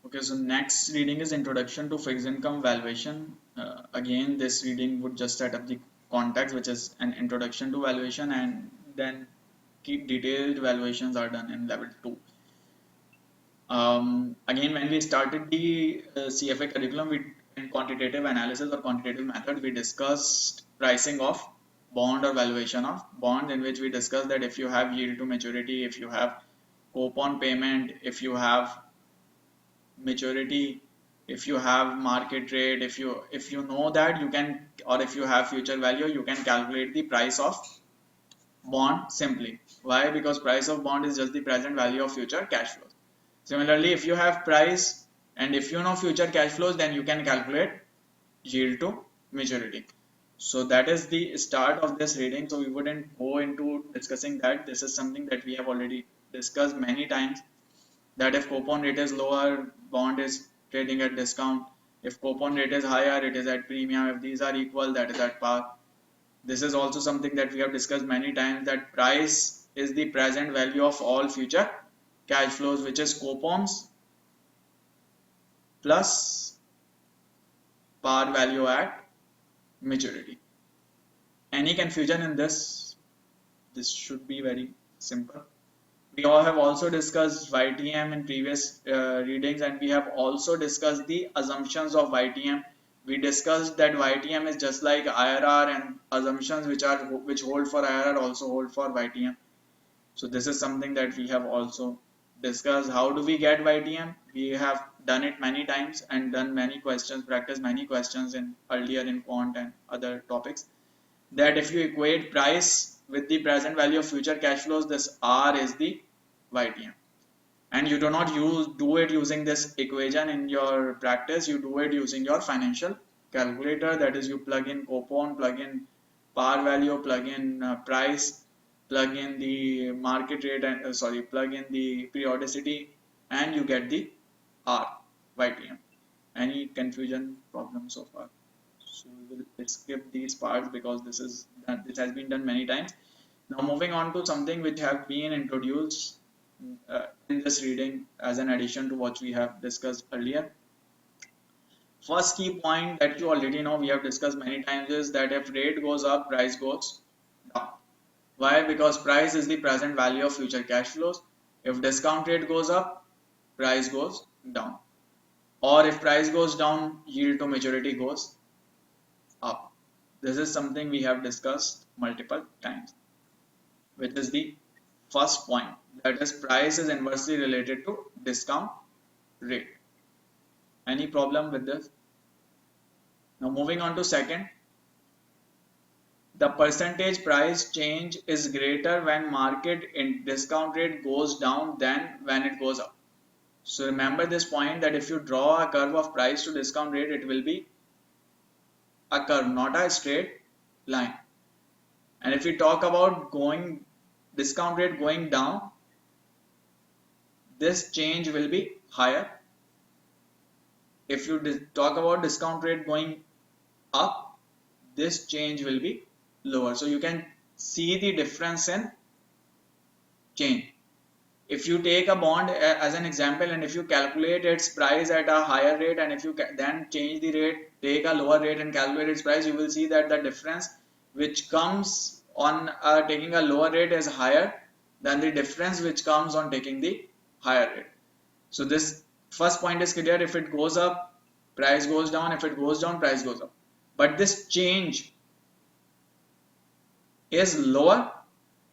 Okay, so next reading is Introduction to Fixed Income Valuation. Again, this reading would just set up the context, which is an introduction to valuation, and then detailed valuations are done in level 2. Again, when we started the CFA curriculum, we in quantitative analysis or quantitative method, we discussed pricing of bond or valuation of bond, in which we discussed that if you have yield to maturity, if you have coupon payment, if you have maturity, if you have market rate, if you know that you can, or if you have future value, you can calculate the price of bond simply. Why? Because price of bond is just the present value of future cash flows. Similarly, if you have price and if you know future cash flows, then you can calculate yield to maturity. So that is the start of this reading. So we wouldn't go into discussing that. This is something that we have already discussed many times, that if coupon rate is lower, bond is trading at discount. If coupon rate is higher, it is at premium. If these are equal, that is at par. This is also something that we have discussed many times, that price is the present value of all future cash flows, which is coupons plus par value at maturity. Any confusion in this? This should be very simple. We all have also discussed YTM in previous readings, and we have also discussed the assumptions of YTM. We discussed that YTM is just like IRR, and assumptions which hold for IRR also hold for YTM. So this is something that we have also discussed. How do we get YTM? We have done it many times and done many questions, practiced many questions in earlier in quant and other topics. That if you equate price with the present value of future cash flows, this R is the YTM. And you do not do it using this equation in your practice, you do it using your financial calculator. That is, you plug in coupon, plug in par value, plug in price, plug in the market rate, and plug in the periodicity, and you get the R, YTM. Any confusion problem so far? So we will skip these parts because this has been done many times. Now moving on to something which have been introduced in this reading as an addition to what we have discussed earlier. First key point that you already know, we have discussed many times, is that if rate goes up, price goes down. Why? Because price is the present value of future cash flows. If discount rate goes up, price goes down. Or if price goes down, yield to maturity goes up. This is something we have discussed multiple times, which is the first point, that is price is inversely related to discount rate. Any problem with this? Now moving on to second, the percentage price change is greater when market in discount rate goes down than when it goes up. So remember this point, that if you draw a curve of price to discount rate, it will be a curve, not a straight line. And if we talk about discount rate going down, this change will be higher. If you talk about discount rate going up, this change will be lower. So you can see the difference in change. If you take a bond as an example, and if you calculate its price at a higher rate, and if you then change the rate, take a lower rate and calculate its price, you will see that the difference which comes on taking a lower rate is higher than the difference which comes on taking the higher rate. So this first point is clear. If it goes up, price goes down. If it goes down, price goes up. But this change is lower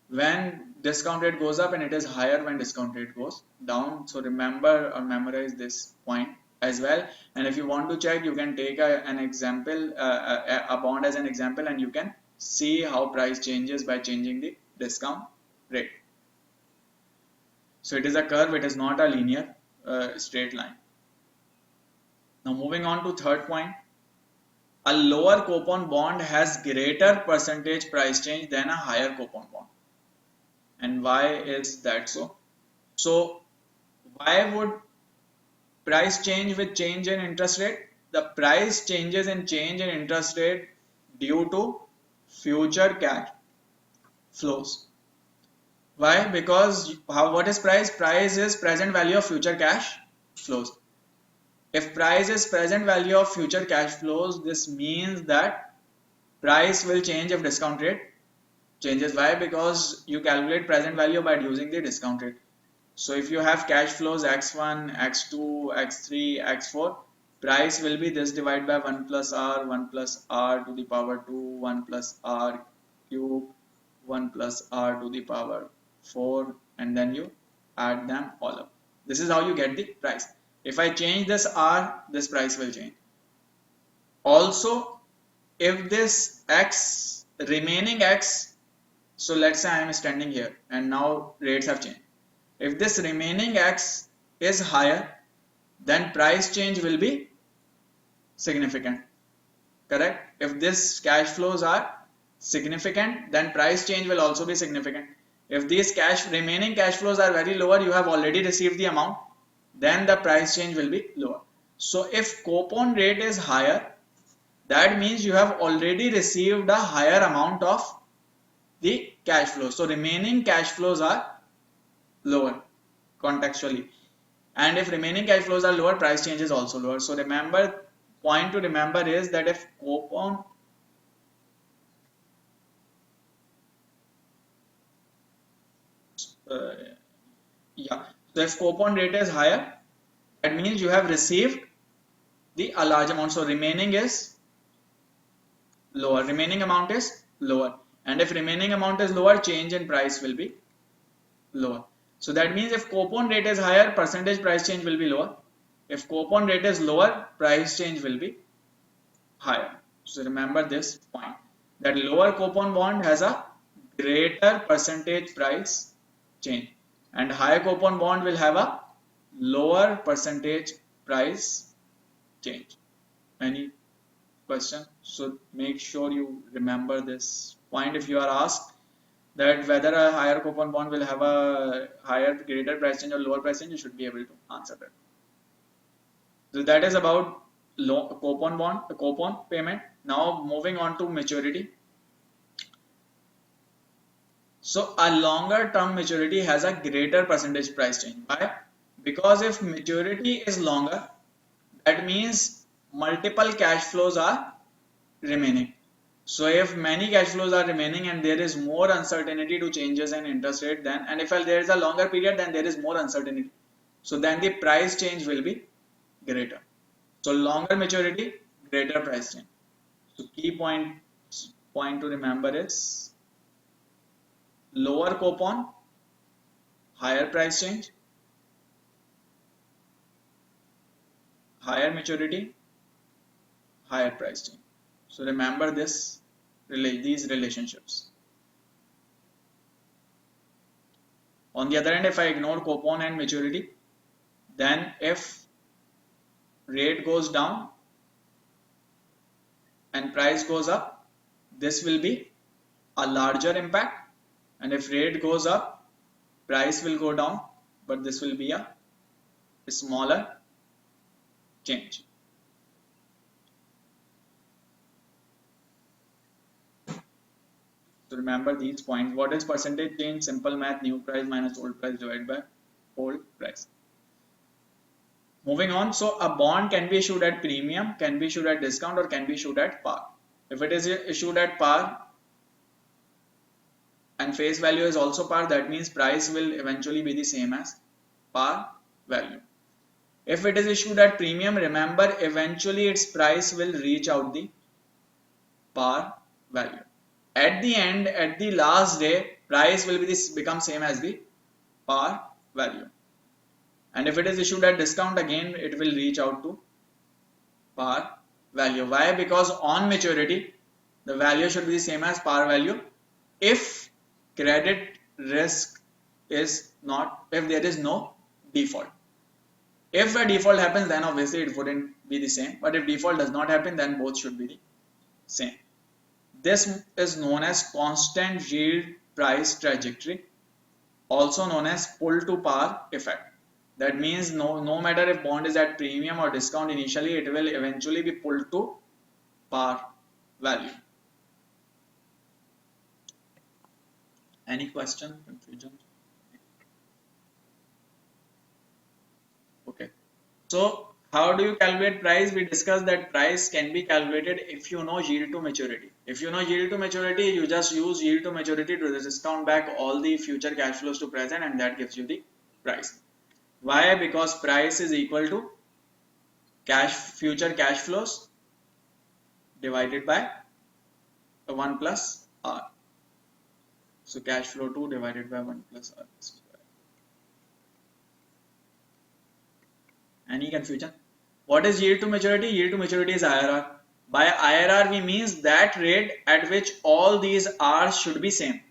when discount rate goes up, and it is higher when discount rate goes down. So remember or memorize this point as well. And if you want to check, you can take an example, a bond as an example, and you can see how price changes by changing the discount rate. So it is a curve, it is not a linear straight line. Now moving on to third point, a lower coupon bond has greater percentage price change than a higher coupon bond. And why is that so? So why would price change with change in interest rate? The price changes in change in interest rate due to future cash flows. Why? Because what is price? Price is present value of future cash flows. If price is present value of future cash flows, this means that price will change if discount rate changes. Why? Because you calculate present value by using the discount rate. So if you have cash flows x1, x2, x3, x4, price will be this divided by 1 plus r, 1 plus r to the power 2, 1 plus r cube, 1 plus r to the power 4, and then you add them all up. This is how you get the price. If I change this r, this price will change. Also, if this x, remaining x, so let's say I am standing here and now rates have changed. If this remaining x is higher, then price change will be significant. Correct? If this cash flows are significant, then price change will also be significant. If these remaining cash flows are very lower, you have already received the amount, then the price change will be lower. So if coupon rate is higher, that means you have already received a higher amount of the cash flow. So remaining cash flows are lower contextually. And if remaining cash flows are lower, price change is also lower. So remember, point to remember is that if coupon yeah, so if coupon rate is higher, that means you have received a large amount. So remaining is lower. Remaining amount is lower. And if remaining amount is lower, change in price will be lower. So that means if coupon rate is higher, percentage price change will be lower. If coupon rate is lower, price change will be higher. So remember this point, that lower coupon bond has a greater percentage price change and higher coupon bond will have a lower percentage price change. Any question? So make sure you remember this point if you are asked that whether a higher coupon bond will have a greater price change or lower price change, you should be able to answer that. So that is about coupon payment. Now moving on to maturity. So a longer term maturity has a greater percentage price change. Why? Because if maturity is longer, that means multiple cash flows are remaining. So if many cash flows are remaining and there is more uncertainty to changes in interest rate, then and if there is a longer period, then there is more uncertainty. So then the price change will be greater. So longer maturity, greater price change. So key point to remember is lower coupon, higher price change, higher maturity, higher price change. So remember these relationships. On the other hand, if I ignore coupon and maturity, then if rate goes down and price goes up, this will be a larger impact, and if rate goes up, price will go down, but this will be a smaller change. So remember these points. What is percentage change? Simple math, new price minus old price divided by old price. Moving on, so a bond can be issued at premium, can be issued at discount, or can be issued at par. If it is issued at par and face value is also par, that means price will eventually be the same as par value. If it is issued at premium, remember eventually its price will reach out the par value. At the end, at the last day, price will become same as the par value. And if it is issued at discount, again it will reach out to par value. Why? Because on maturity, the value should be the same as par value if credit risk is not, if there is no default. If a default happens, then obviously it wouldn't be the same. But if default does not happen, then both should be the same. This is known as constant yield price trajectory, also known as pull to par effect. That means no matter if bond is at premium or discount initially, it will eventually be pulled to par value. Any question, confusion? Okay. So How do you calculate price? We discussed that price can be calculated if you know yield to maturity. If you know yield to maturity, you just use yield to maturity to discount back all the future cash flows to present, and that gives you the price. Why? Because price is equal to future cash flows divided by 1 plus R. So cash flow 2 divided by 1 plus R. Any confusion? What is yield to maturity? Yield to maturity is IRR. By IRR we means that rate at which all these R's should be same.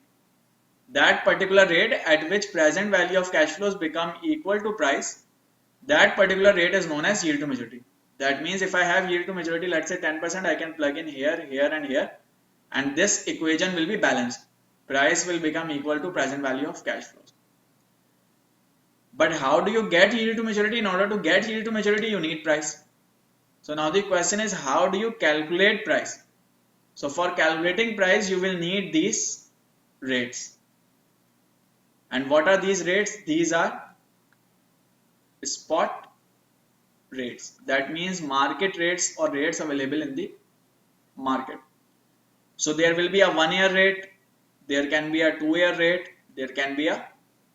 That particular rate at which present value of cash flows become equal to price, that particular rate is known as yield to maturity. That means if I have yield to maturity, let's say 10%, I can plug in here, here and here, and this equation will be balanced. Price will become equal to present value of cash flows. But how do you get yield to maturity? In order to get yield to maturity, you need price. So now the question is, how do you calculate price? So for calculating price, you will need these rates. And what are these rates? These are spot rates. That means market rates or rates available in the market. So there will be a 1-year rate, there can be a 2-year rate, there can be a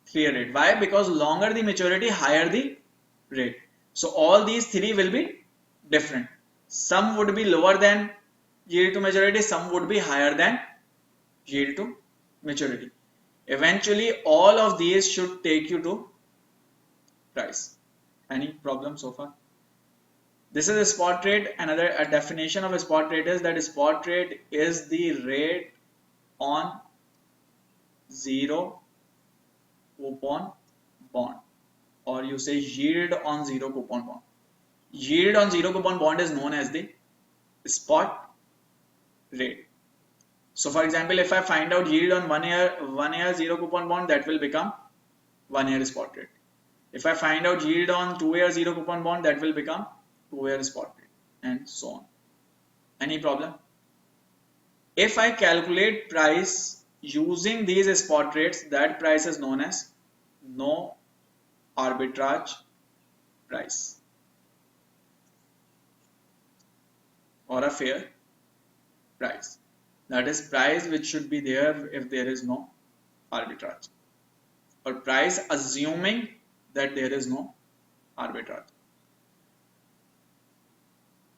3-year rate. Why? Because longer the maturity, higher the rate. So all these three will be different. Some would be lower than yield to maturity, some would be higher than yield to maturity. Eventually all of these should take you to price. Any problem so far? This is a spot rate. Another definition of a spot rate is that a spot rate is the rate on zero coupon bond, or you say yield on zero coupon bond. Yield on zero coupon bond is known as the spot rate. So for example, if I find out yield on 1 year zero coupon bond, that will become 1-year spot rate. If I find out yield on 2-year zero coupon bond, that will become 2-year spot rate, and so on. Any problem? If I calculate price using these spot rates, that price is known as no arbitrage price, or a fair price. That is price which should be there if there is no arbitrage, or price assuming that there is no arbitrage.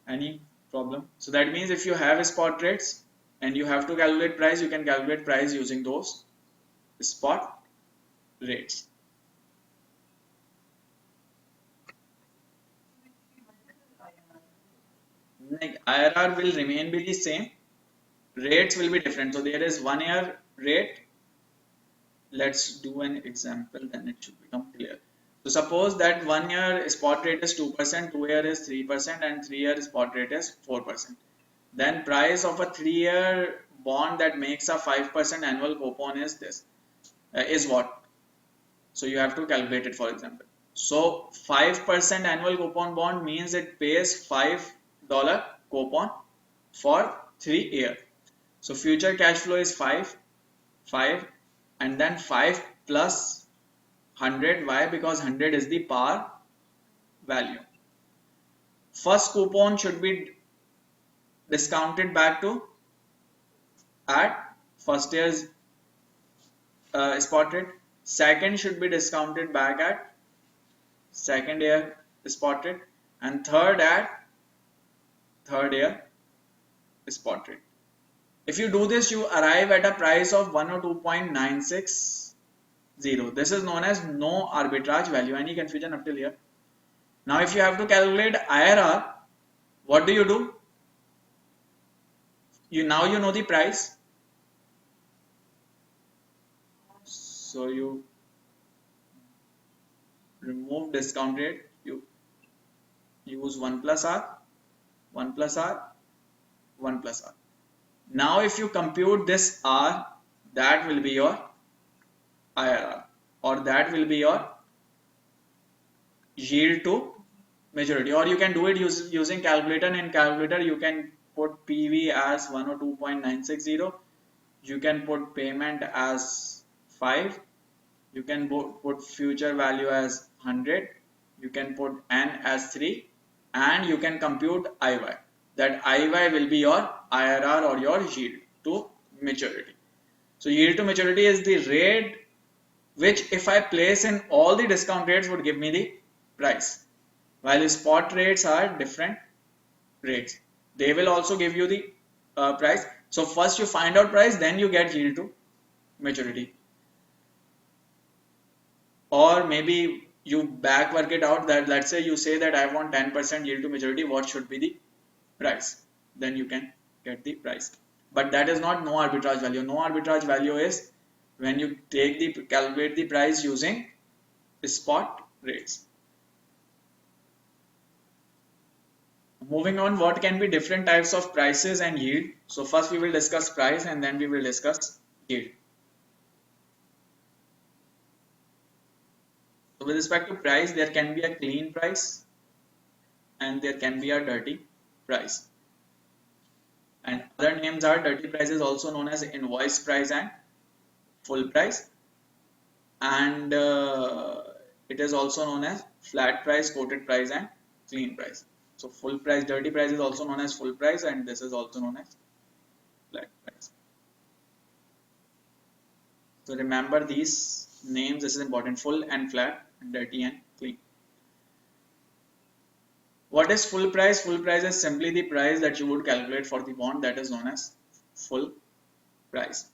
Any problem? So that means if you have spot rates and you have to calculate price, you can calculate price using those spot rates. Like IRR will remain be the same, rates will be different. So there is 1-year rate. Let's do an example, then it should become clear. So suppose that 1-year spot rate is 2%, 2-year is 3%, and 3-year spot rate is 4%. Then price of a 3-year bond that makes a 5% annual coupon is this, is what? So you have to calculate it, for example. So 5% annual coupon bond means it pays $5 coupon for 3 years. So future cash flow is 5, and then 5 plus 100. Why? Because 100 is the par value. First coupon should be discounted back to at first year's spot rate. Second should be discounted back at second year spot rate, and third at third year spot rate. If you do this, you arrive at a price of 102.960. This is known as no arbitrage value. Any confusion up till here? Now if you have to calculate IRR, what do? You know the price, so you remove discount rate, you use 1 plus R, 1 plus R, 1 plus R. Now if you compute this R, that will be your IRR, or that will be your yield to maturity. Or you can do it using calculator. In calculator you can put PV as 102.960, you can put payment as 5, you can put future value as 100, you can put N as 3, and you can compute IY. That IY will be your IRR or your yield to maturity. So yield to maturity is the rate which, if I place in all the discount rates, would give me the price. While spot rates are different rates, they will also give you the price. So first you find out price, then you get yield to maturity. Or maybe you back work it out, that let's say you say that I want 10% yield to maturity, what should be the price? Then you can get the price. But that is not no arbitrage value. No arbitrage value is when you calculate the price using spot rates. Moving on, what can be different types of prices and yield? So first we will discuss price and then we will discuss yield. So with respect to price, there can be a clean price and there can be a dirty price. And other names are dirty price is also known as invoice price and full price. And it is also known as flat price, quoted price and clean price. So full price, dirty price is also known as full price, and this is also known as flat price. So remember these names, this is important: full and flat, dirty and clean. What is full price? Full price is simply the price that you would calculate for the bond, that is known as full price.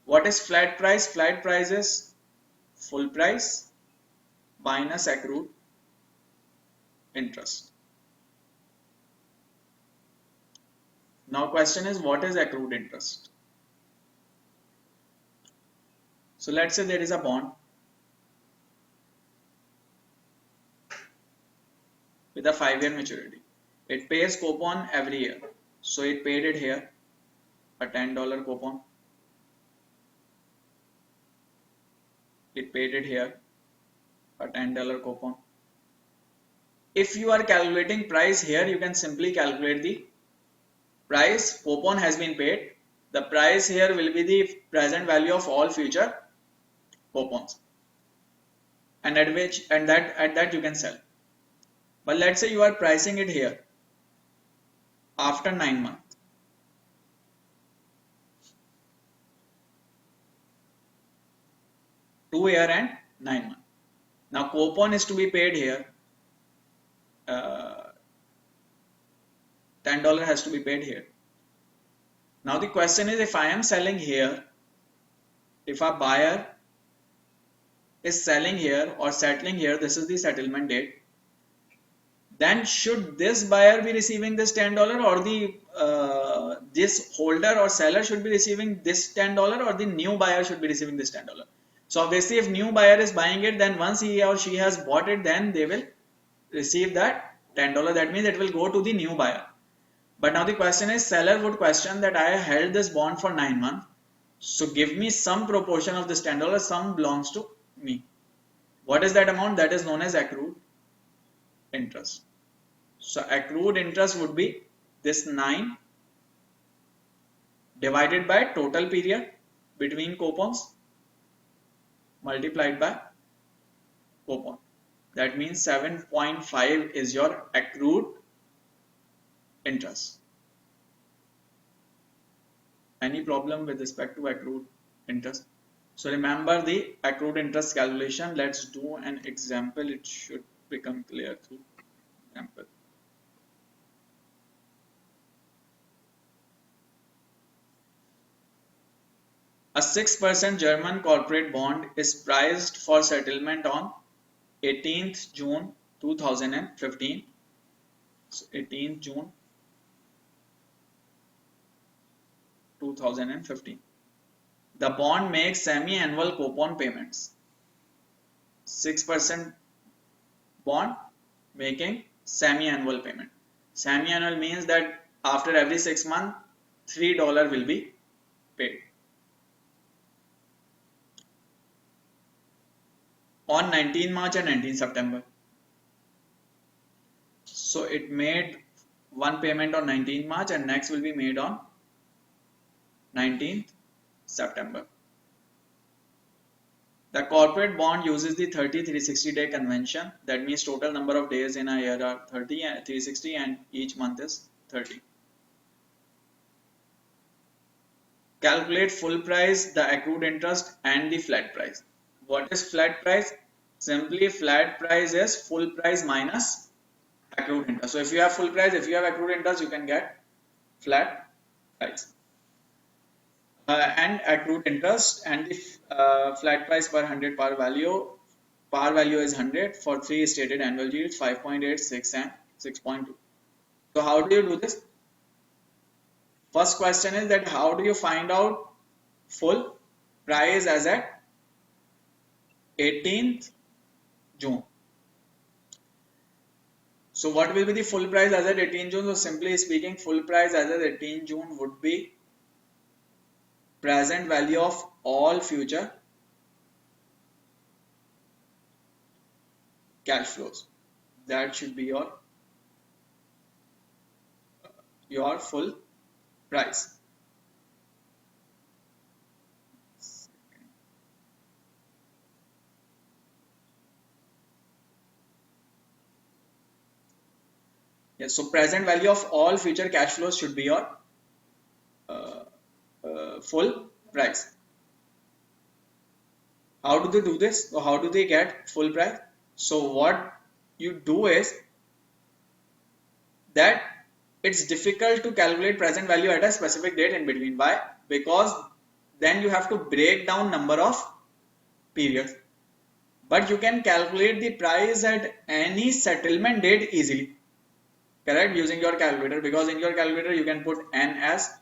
What is flat price? Flat price is full price minus accrued interest. Now question is, what is accrued interest? So let's say there is a bond with a 5-year maturity. It pays coupon every year. So it paid it here, a $10 coupon. It paid it here, a $10 coupon. If you are calculating price here, you can simply calculate the price. Coupon has been paid. The price here will be the present value of all future coupons, and at that you can sell. But let's say you are pricing it here after 9 months. Two year and 9 months. Now coupon is to be paid here. $10 has to be paid here. Now the question is, if I am selling here, if a buyer is selling here or settling here, this is the settlement date, then should this buyer be receiving this $10, or the this holder or seller should be receiving this $10, or the new buyer should be receiving this $10? So obviously if new buyer is buying it, then once he or she has bought it, then they will receive that $10. That means it will go to the new buyer. But now the question is, seller would question that I held this bond for 9 months, so give me some proportion of this $10, some belongs to me. What is that amount? That is known as accrued interest. So accrued interest would be this 9 divided by total period between coupons multiplied by coupon. That means 7.5 is your accrued interest. Any problem with respect to accrued interest? So remember the accrued interest calculation. Let's do an example. It should become clear through example. A 6% German corporate bond is priced for settlement on 18th June 2015. So 18th June 2015. The bond makes semi-annual coupon payments. 6% bond making semi-annual payment. Semi-annual means that after every 6 months, $3 will be paid. On 19 March and 19 September. So it made one payment on 19 March and next will be made on 19th September. The corporate bond uses the 30-360 day convention. That means total number of days in a year are 30 and 360 and each month is 30. Calculate full price, the accrued interest and the flat price. What is flat price? Simply flat price is full price minus accrued interest. So if you have full price, if you have accrued interest, you can get flat price. And accrued interest and the flat price per 100 par value is 100 for 3 stated annual yields 5.8, 6 and 6.2. So how do you do this? First question is that how do you find out full price as at 18th June? So what will be the full price as at 18th June? So simply speaking, full price as at 18th June would be present value of all future cash flows. That should be your full price. Yes, so present value of all future cash flows should be your full price. How do they do this? So how do they get full price? So what you do is that it's difficult to calculate present value at a specific date in between. Why? Because then you have to break down number of periods. But you can calculate the price at any settlement date easily. Correct? Using your calculator, because in your calculator you can put n as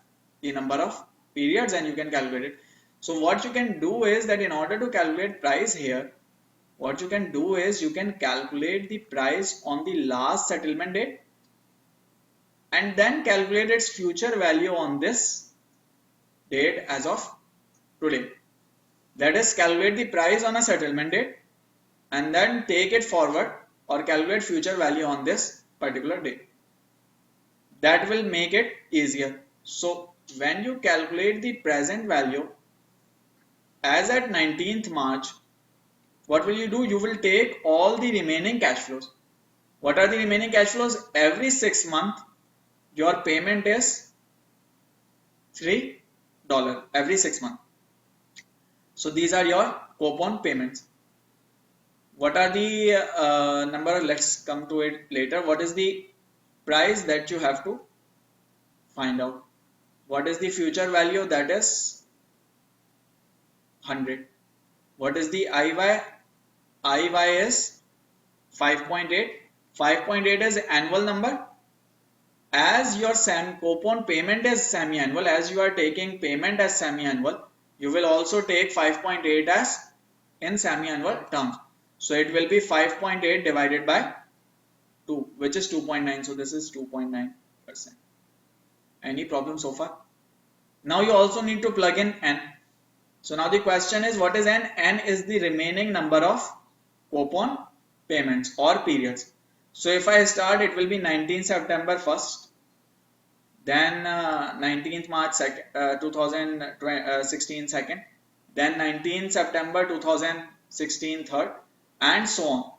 the number of periods and you can calculate it. So what you can do is that in order to calculate price here, what you can do is you can calculate the price on the last settlement date and then calculate its future value on this date as of today. That is, calculate the price on a settlement date and then take it forward or calculate future value on this particular date. That will make it easier. So when you calculate the present value as at 19th March, what will you do? You will take all the remaining cash flows. What are the remaining cash flows? Every 6 months, your payment is $3 every 6 months. So these are your coupon payments. What are the number? Let's come to it later. What is the price that you have to find out? What is the future value? That is 100. What is the IY? IY is 5.8. 5.8 is annual number. As your coupon payment is semi-annual, as you are taking payment as semi-annual, you will also take 5.8 as in semi-annual terms. So it will be 5.8 divided by 2, which is 2.9. So this is 2.9%. Any problem so far? Now you also need to plug in n. So now the question is, what is n? N is the remaining number of coupon payments or periods. So if I start, it will be 19th September 1st, then 19th March 2016 2nd, then 19th September 2016 3rd, and so on.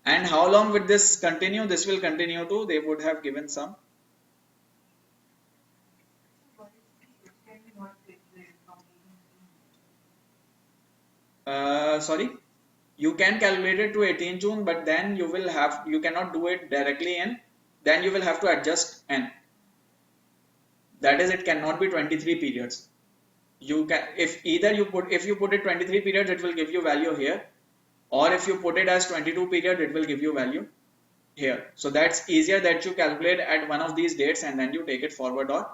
And how long would this continue? This will continue to, they would have given some. Sorry, you can calculate it to 18 June, but then you cannot do it directly in, then you will have to adjust n. That is, it cannot be 23 periods. You can, if you put it 23 periods, it will give you value here, or if you put it as 22 period, it will give you value here. So that's easier that you calculate at one of these dates and then you take it forward or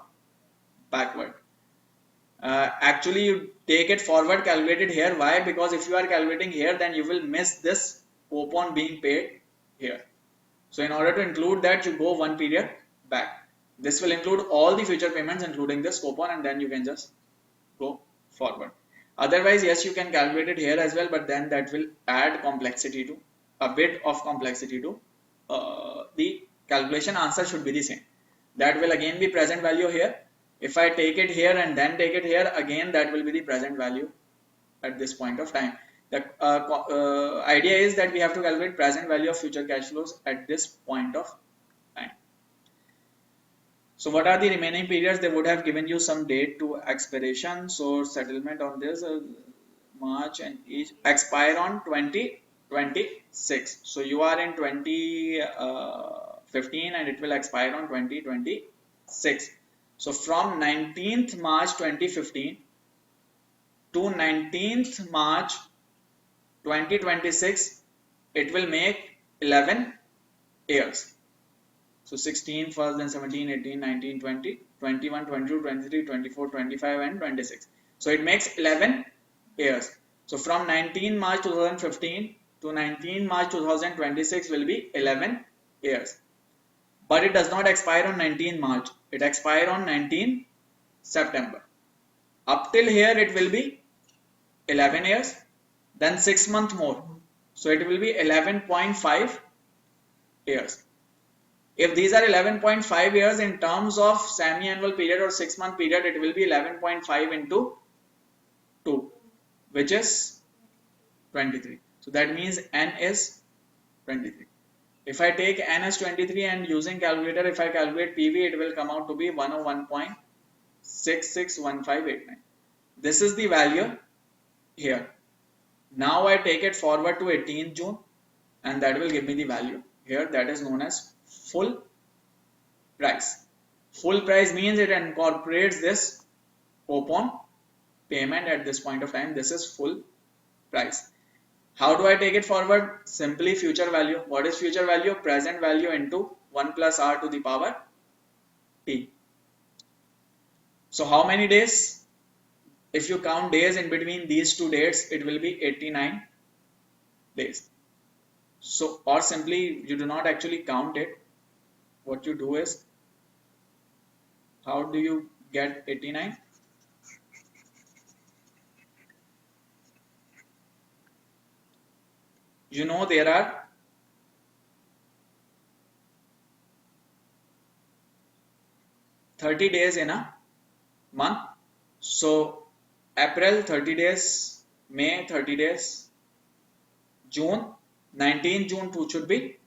backward. Actually, you take it forward, calculate it here. Why? Because if you are calculating here, then you will miss this coupon being paid here. So in order to include that, you go one period back. This will include all the future payments including this coupon, and then you can just go forward. Otherwise, yes, you can calculate it here as well, but then that will add complexity to, a bit of complexity to the calculation. Answer should be the same. That will again be present value here. If I take it here and then take it here, again that will be the present value at this point of time. The idea is that we have to calculate present value of future cash flows at this point of time. So what are the remaining periods? They would have given you some date to expiration. So settlement on this March and each expire on 2026. So you are in 2015 and it will expire on 2026. So from 19th March 2015 to 19th March 2026, it will make 11 years. So 16 first, then 17, 18, 19, 20, 21, 22, 23, 24, 25 and 26. So it makes 11 years. So from 19 March 2015 to 19 March 2026 will be 11 years. But it does not expire on 19 March. It expires on 19 September. Up till here it will be 11 years. Then 6 months more. So it will be 11.5 years. If these are 11.5 years in terms of semi-annual period or 6 month period, it will be 11.5 into 2, which is 23. So that means n is 23. If I take n as 23 and using calculator, if I calculate PV, it will come out to be 101.661589. This is the value here. Now I take it forward to 18th June and that will give me the value here, that is known as full price. Full price means it incorporates this coupon payment at this point of time. This is full price. How do I take it forward? Simply future value. What is future value? Present value into 1 plus r to the power t. So how many days? If you count days in between these two dates, it will be 89 days. So, or simply you do not actually count it. What you do is, how do you get 89? You know there are 30 days in a month. So April 30 days, May 30 days, June 19th June too should be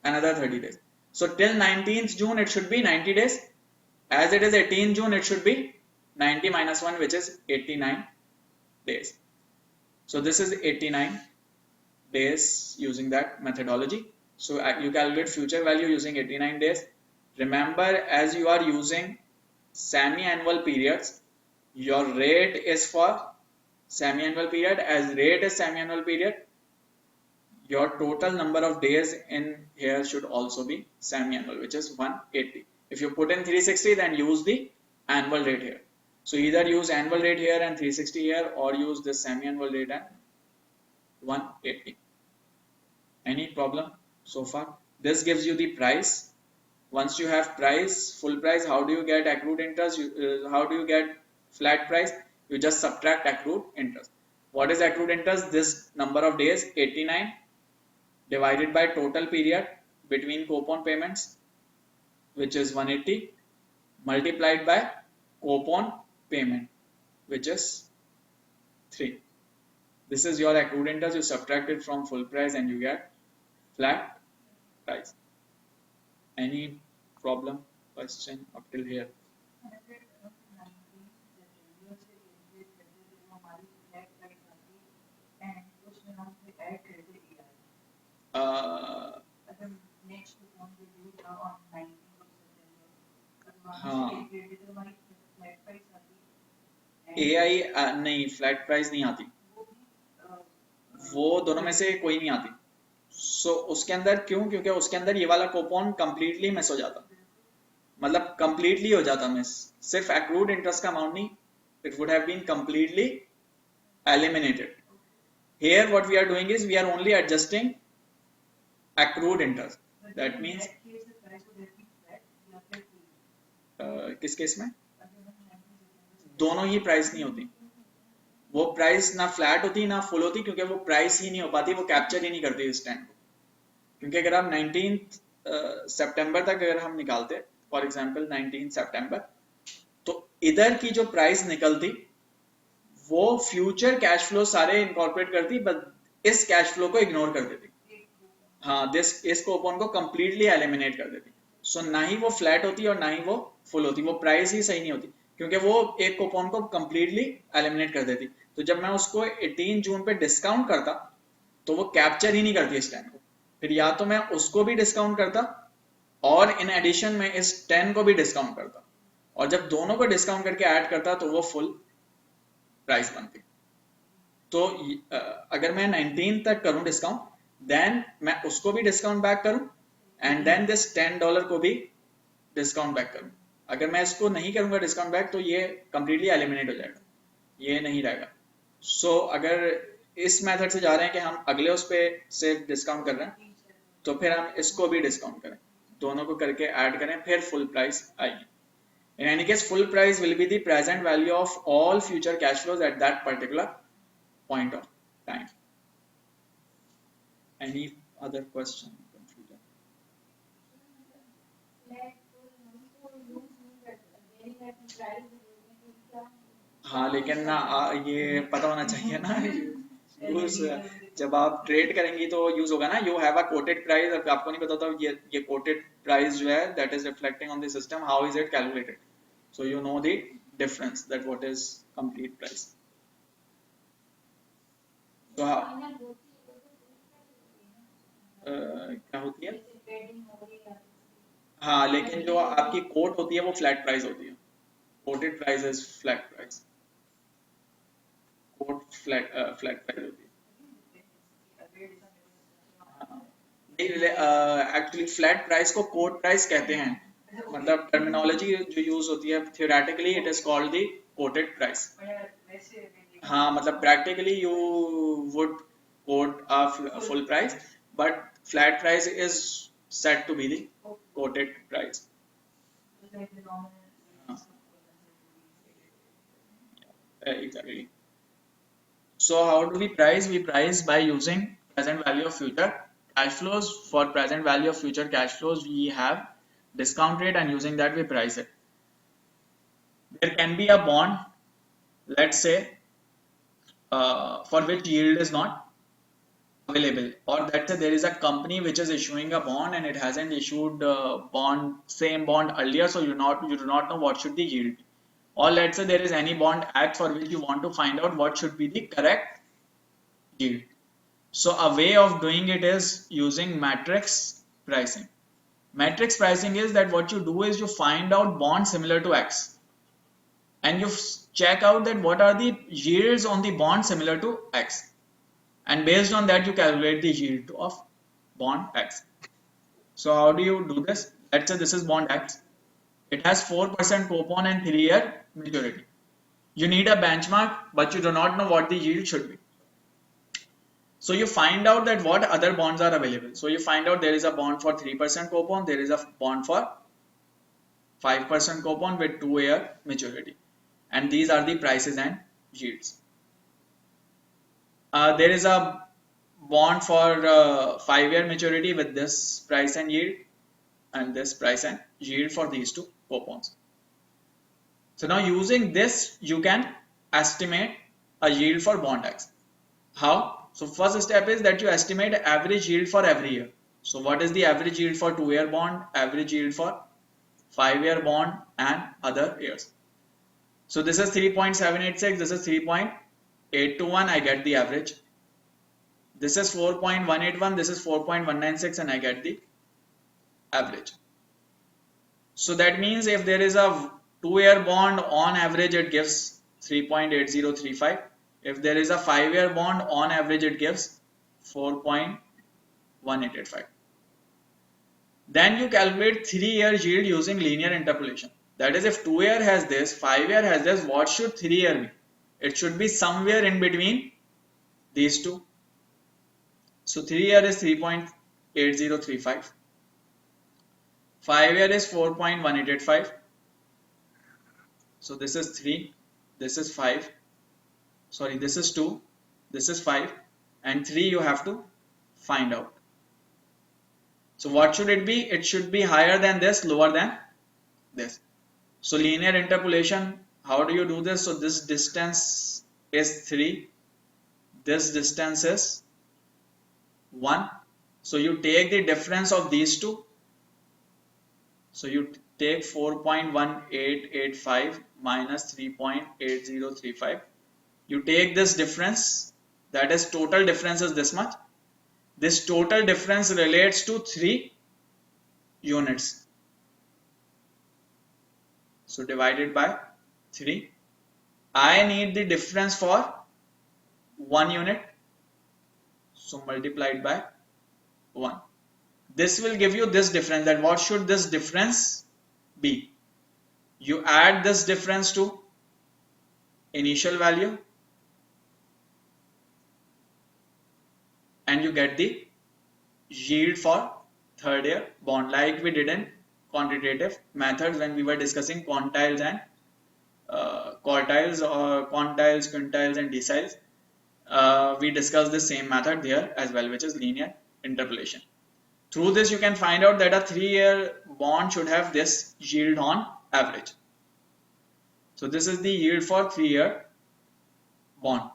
another 30 days. So till 19th June it should be 90 days. As it is 18th June it should be 90 minus 1, which is 89 days. So this is 89 days using that methodology. So you calculate future value using 89 days. Remember, as you are using semi-annual periods, your rate is for semi-annual period. As rate is semi-annual period, your total number of days in here should also be semi-annual, which is 180. If you put in 360, then use the annual rate here. So either use annual rate here and 360 here, or use this semi-annual rate and 180. Any problem so far? This gives you the price. Once you have price, full price, how do you get accrued interest? How do you get flat price? You just subtract accrued interest. What is accrued interest? This number of days, 89, divided by total period between coupon payments, which is 180, multiplied by coupon payment, which is 3. This is your accrued interest. You subtract it from full price and you get flat price. Any problem, question up till here? हाँ, AI नहीं, flat price नहीं आती, वो दोनों में से कोई नहीं आती. सो उसके अंदर क्यों? क्योंकि उसके अंदर ये वाला कूपन कंप्लीटली मिस हो जाता, मतलब कंप्लीटली हो जाता मिस. सिर्फ एक्रूड इंटरेस्ट का अमाउंट नहीं, it would have been completely eliminated. Here what we are doing is we are only adjusting accrued interest. That means किस केस में दोनों ही प्राइस नहीं होती. वो प्राइस ना फ्लैट होती ना फुल होती, क्योंकि वो प्राइस ही नहीं हो पाती, वो कैप्चर ही नहीं करती इस टाइम को. क्योंकि अगर आप 19 सितंबर तक अगर हम निकालते, फॉर एग्जांपल 19 सितंबर, तो इधर की जो प्राइस निकलती वो फ्यूचर कैश फ्लो सारे इनकॉर्पोरेट करती, बट इस कैश फ्लो को इग्नोर कर देती। हाँ, इस कूपन को कंप्लीटली एलिमिनेट कर देती। सो ना ही वो फ्लैट होती और ना ही वो फुल होती, वो प्राइस ही सही नहीं होती, क्योंकि वो एक कूपन को कंप्लीटली एलिमिनेट कर देती। तो जब मैं उसको 18 जून पे डिस्काउंट करता तो वो कैप्चर ही नहीं करती इस 10 को। फिर या तो मैं उसको भी डिस्काउंट करता और इन एडिशन में इस 10 को भी डिस्काउंट करता, और जब दोनों को डिस्काउंट करके ऐड करता तो वो फुल प्राइस बनती। तो अगर मैं 19 तक करूं डिस्काउंट, देन मैं उसको भी डिस्काउंट बैक करूं एंड देन दिस $10 को भी डिस्काउंट बैक करूं। अगर मैं इसको नहीं करूंगा डिस्काउंट बैक तो ये कंप्लीटली एलिमिनेट हो जाएगा, ये नहीं रहेगा। सो अगर इस मेथड से जा रहे हैं कि हम अगले उस पे से डिस्काउंट कर रहे हैं, तो फिर हम इसको भी डिस्काउंट करें, दोनों को करके ऐड करें, फिर फुल प्राइस आएगी। In any case, full price will be the present value of all future cash flows at that particular point of time. Any other question? Confusion? हाँ, लेकिन ना ये पता होना चाहिए ना यूज जब आप ट्रेड करेंगी तो यूज होगा ना, you have a coated price. आपको नहीं पता था ये कोटेड प्राइस जो है that is reflecting on the system, how is it calculated, so you know the difference that what is complete price. So क्या होती है? हाँ, लेकिन जो आपकी कोट होती है वो फ्लैट प्राइस होती है, quoted price is flat price, quote flat price होती है। एक्चुअली फ्लैट प्राइस को कोट प्राइस कहते हैं, मतलब टर्मिनोलॉजी जो यूज होती है, theoretically it is called the quoted price. हाँ, मतलब practically you would quote a full price, but flat price is set to be the quoted price. Exactly. So how do we price? We price by using present value of future cash flows. For present value of future cash flows, we have discount rate, and using that we price it. There can be a bond, let's say, for which yield is not available, or let's say there is a company which is issuing a bond and it hasn't issued same bond earlier, so you do not know what should the yield be. Or let's say there is any bond act for which you want to find out what should be the correct yield. So a way of doing it is using matrix pricing. Matrix pricing is that what you do is you find out bonds similar to X, and you check out that what are the yields on the bond similar to X, and based on that you calculate the yield of bond X. So how do you do this? Let's say this is bond X. It has 4% coupon and 3-year maturity. You need a benchmark, but you do not know what the yield should be. So you find out that what other bonds are available. So you find out there is a bond for 3% coupon, there is a bond for 5% coupon with 2-year maturity, and these are the prices and yields. There is a bond for 5-year maturity with this price and yield, and this price and yield for these two coupons. So now using this you can estimate a yield for bond X. How? So first step is that you estimate average yield for every year. So what is the average yield for 2-year bond, average yield for 5-year bond, and other years? So this is 3.786, this is 3.821, I get the average. This is 4.181, this is 4.196, and I get the average. So that means if there is a 2-year bond, on average it gives 3.8035. If there is a 5-year bond, on average it gives 4.1885. Then you calculate 3-year yield using linear interpolation. That is, if 2-year has this, 5-year has this, what should 3-year be? It should be somewhere in between these two. So 3-year is 3.8035. 5-year is 4.1885. So this is 3, this is 5. Sorry, this is 2, this is 5, and 3 you have to find out. So what should it be? It should be higher than this, lower than this. So linear interpolation, how do you do this? So this distance is 3, this distance is 1. So you take the difference of these two. So you take 4.1885 minus 3.8035. You take this difference, that is total difference is this much. This total difference relates to 3 units. So divided by 3. I need the difference for 1 unit. So multiplied by 1. This will give you this difference. That what should this difference be? You add this difference to initial value and you get the yield for third year bond, like we did in quantitative methods when we were discussing quantiles and quartiles or quantiles, quintiles and deciles. We discussed the same method there as well, which is linear interpolation. Through this you can find out that a 3-year bond should have this yield on average. So this is the yield for 3-year bond.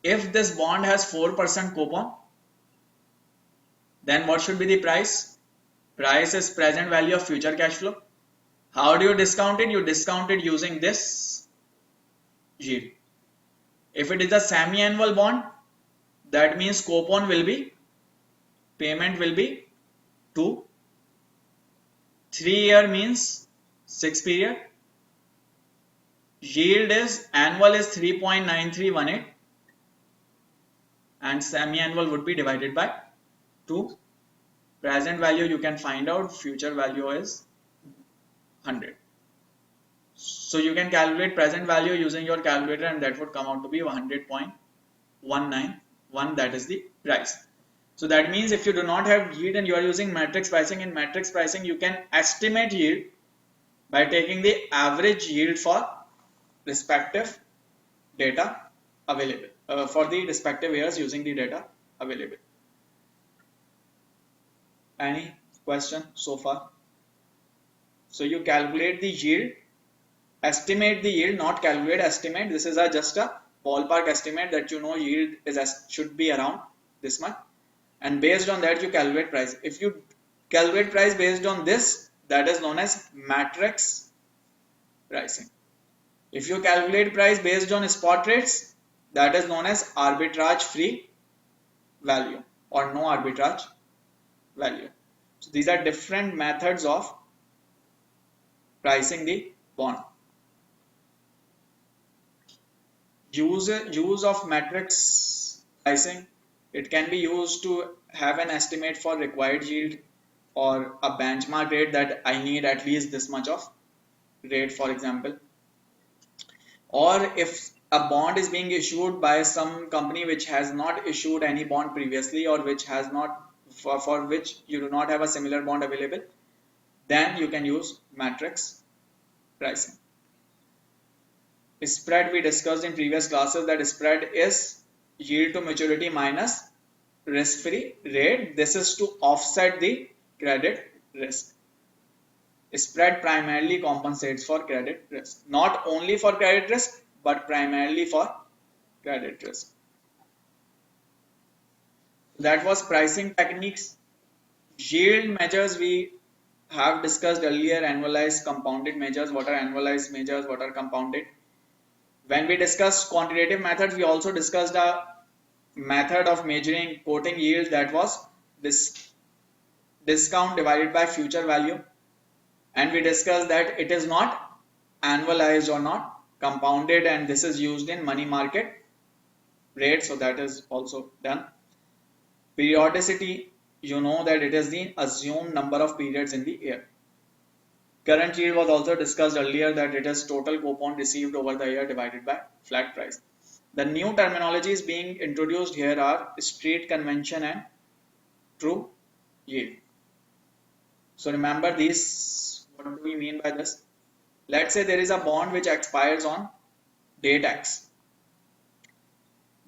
If this bond has 4% coupon, then what should be the price? Price is present value of future cash flow. How do you discount it? You discount it using this yield. If it is a semi-annual bond, that means coupon will be, payment will be 2. 3-year means 6 period. Yield is annual is 3.9318 and semi-annual would be divided by 2. Present value you can find out, future value is 100. So you can calculate present value using your calculator and that would come out to be 100.191, that is the price. So that means if you do not have yield and you are using matrix pricing, in matrix pricing you can estimate yield by taking the average yield for respective data available for the respective years using the data available. Any question so far? So you calculate the yield, estimate the yield, not calculate, estimate. This is just a ballpark estimate that you know yield is should be around this much, and based on that you calculate price. If you calculate price based on this, that is known as matrix pricing. If you calculate price based on spot rates, that is known as arbitrage free value or no arbitrage value. So these are different methods of pricing the bond. Use of matrix pricing, it can be used to have an estimate for required yield or a benchmark rate that I need at least this much of rate, for example. Or if a bond is being issued by some company which has not issued any bond previously or which has not, for which you do not have a similar bond available, then you can use matrix pricing. Spread, we discussed in previous classes that spread is yield to maturity minus risk-free rate. This is to offset the credit risk. Spread primarily compensates for credit risk, not only for credit risk but primarily for credit risk. That was pricing techniques. Yield measures we have discussed earlier, annualized, compounded measures. What are annualized measures, what are compounded? When we discussed quantitative methods, we also discussed a method of measuring quoting yield, that was this discount divided by future value, and we discussed that it is not annualized or not compounded, and this is used in money market rate, so that is also done. Periodicity, you know that it is the assumed number of periods in the year. Current yield was also discussed earlier, that it is total coupon received over the year divided by flat price. The new terminologies being introduced here are street convention and true yield. So remember these, what do we mean by this? Let's say there is a bond which expires on date X.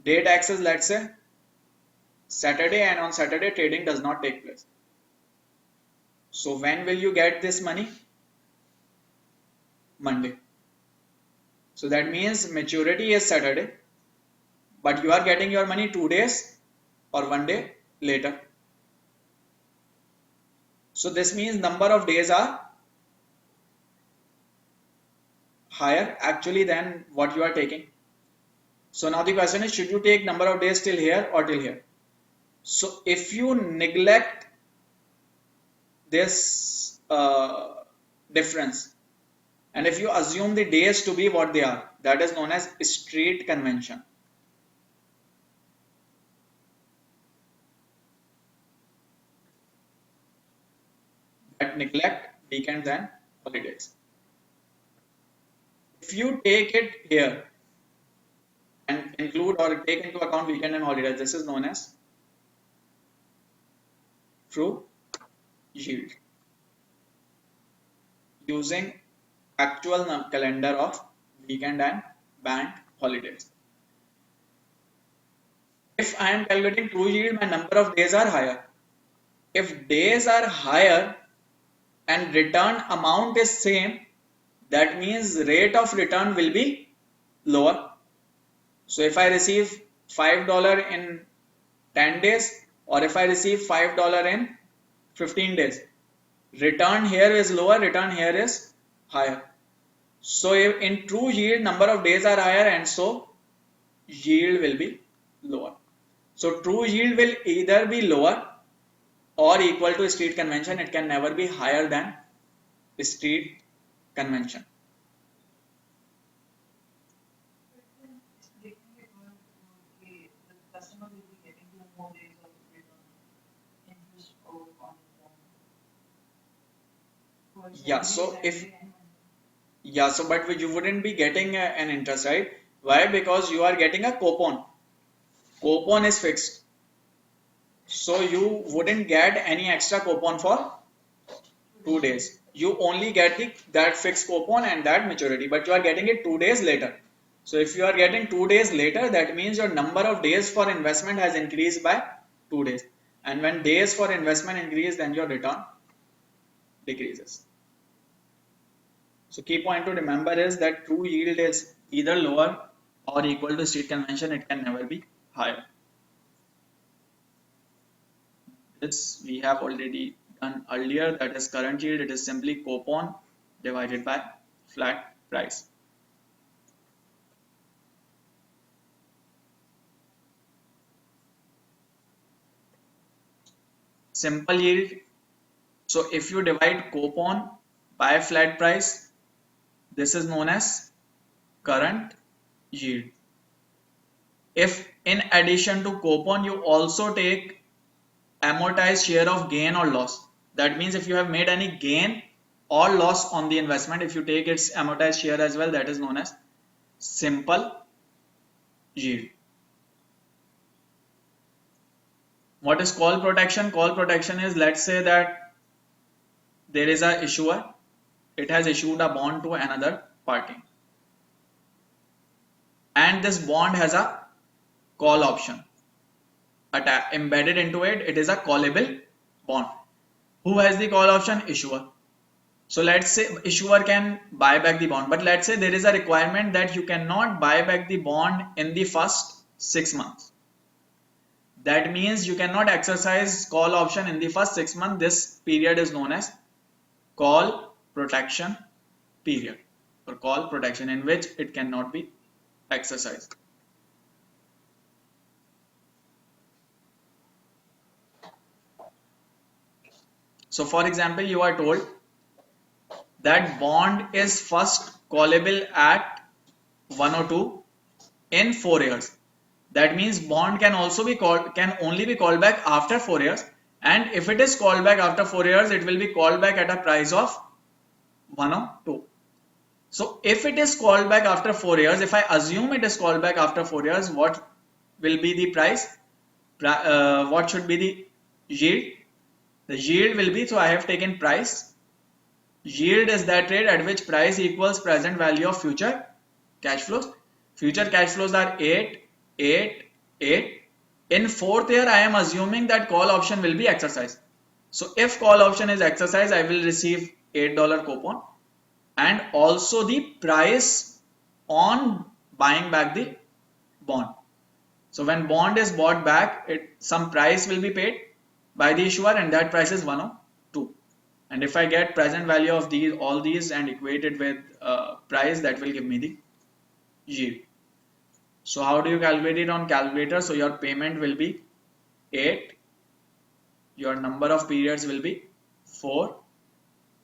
Date X is, let's say, Saturday, and on Saturday trading does not take place. So when will you get this money? Monday. So that means maturity is Saturday, but you are getting your money 2 days or 1 day later. So this means number of days are higher actually than what you are taking. So now the question is, should you take number of days till here or till here? So if you neglect this difference, and if you assume the days to be what they are, that is known as street convention. That neglect weekends and holidays. If you take it here and include or take into account weekend and holidays, this is known as true yield, using actual calendar of weekend and bank holidays. If I am calculating true yield, my number of days are higher. If days are higher and return amount is same, that means rate of return will be lower. So if I receive $5 in 10 days, or if I receive $5 in 15 days, return here is lower, return here is higher. So if in true yield, number of days are higher, and so yield will be lower. So true yield will either be lower or equal to street convention. It can never be higher than street convention. Yeah, so if but you wouldn't be getting an interest, right? Why? Because you are getting a coupon. Coupon is fixed. So you wouldn't get any extra coupon for 2 days. You only get that fixed coupon and that maturity, but you are getting it 2 days later. So if you are getting 2 days later, that means your number of days for investment has increased by 2 days. And when days for investment increase, then your return decreases. So key point to remember is that true yield is either lower or equal to street convention. It can never be higher. This we have already done earlier, that is current yield. It is simply coupon divided by flat price. Simple yield. So if you divide coupon by flat price, this is known as current yield. If in addition to coupon you also take amortized share of gain or loss, that means if you have made any gain or loss on the investment, if you take its amortized share as well, that is known as simple yield. What is call protection? Call protection is, let's say that there is a issuer, it has issued a bond to another party, and this bond has a call option embedded into it. It is a callable bond. Who has the call option? Issuer. So let's say issuer can buy back the bond, but let's say there is a requirement that you cannot buy back the bond in the first 6 months. That means you cannot exercise call option in the first 6 months. This period is known as call protection period, or call protection, in which it cannot be exercised. So for example, you are told that bond is first callable at 102 in 4 years. That means bond can only be called back after 4 years, and if it is called back after 4 years, it will be called back at a price of 102. So if it is called back after 4 years, if I assume it is called back after 4 years, what will be the price? What should be the yield? The yield will be, so I have taken price. Yield is that rate at which price equals present value of future cash flows. Future cash flows are 8, 8, 8. In 4th year, I am assuming that call option will be exercised. So if call option is exercised, I will receive $8 coupon, and also the price on buying back the bond. So when bond is bought back, some price will be paid by the issuer, and that price is 102. And if I get present value of all these and equate it with price, that will give me the yield. So how do you calculate it on calculator? So your payment will be 8, your number of periods will be 4,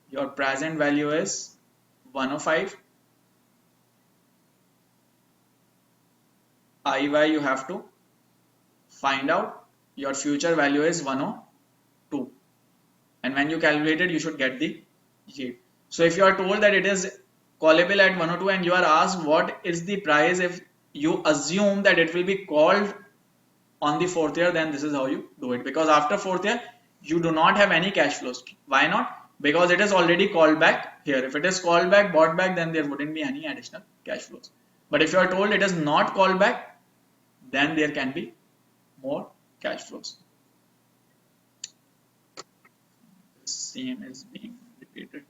your present value is 105, IY you have to find out, your future value is 102, and when you calculate it you should get the yield. So if you are told that it is callable at 102 and you are asked what is the price if you assume that it will be called on the fourth year, then this is how you do it, because after fourth year you do not have any cash flows. Why not? Because it is already called back here. If it is called back, bought back, then there wouldn't be any additional cash flows. But if you are told it is not called back, then there can be more cash flows. Same is being repeated.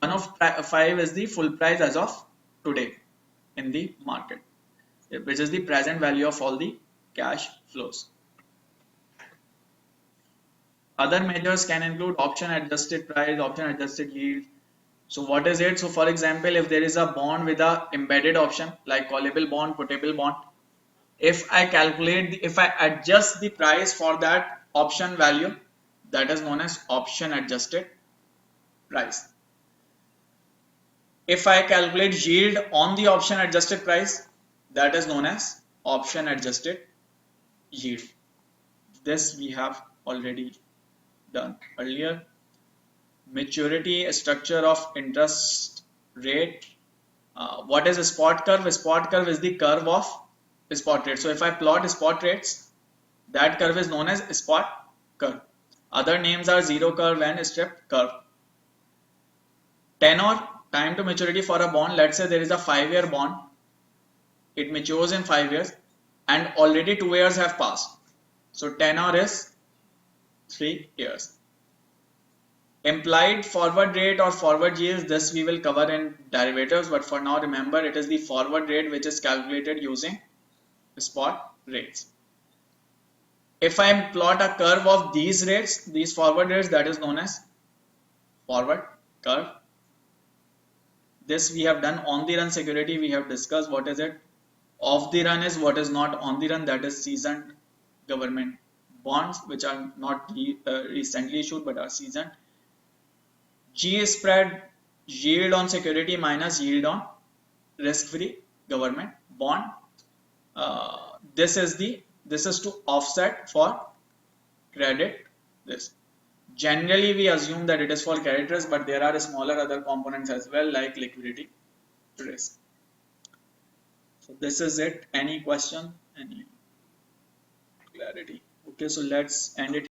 105 is the full price as of today in the market, which is the present value of all the cash flows. Other measures can include option adjusted price, option adjusted yield. So what is it? So for example, if there is a bond with a embedded option like callable bond, puttable bond, if I adjust the price for that option value, that is known as option adjusted price. If I calculate yield on the option adjusted price, that is known as option adjusted yield. This we have already done earlier. Maturity, structure of interest rate. What is a spot curve? A spot curve is the curve of spot rate. So if I plot spot rates, that curve is known as spot curve. Other names are zero curve and strip curve. Tenor, time to maturity for a bond. Let's say there is a 5-year bond. It matures in 5 years and already 2 years have passed. So tenor is 3 years. Implied forward rate or forward yields, this we will cover in derivatives, but for now remember it is the forward rate which is calculated using spot rates. If I plot a curve of these rates, these forward rates, that is known as forward curve. This we have done. On the run security we have discussed what is it. Off the run is what is not on the run, that is seasoned government bonds which are not recently issued but are seasoned. G spread, yield on security minus yield on risk-free government bond. This is to offset for credit risk. Generally we assume that it is for credit risk, but there are smaller other components as well like liquidity risk. So this is it. Any question? Any clarity? Okay, so let's end it